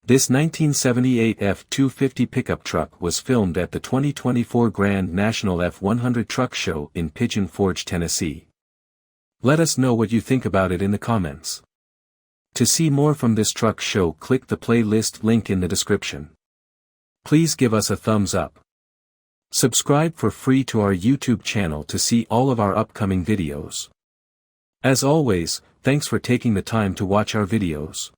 This 1978 F250 pickup truck was filmed at the 2024 Grand National F100 Truck Show in Pigeon Forge, Tennessee. Let us know what you think about it in the comments. To see more from this truck show, click the playlist link in the description. Please give us a thumbs up. Subscribe for free to our YouTube channel to see all of our upcoming videos. As always, thanks for taking the time to watch our videos.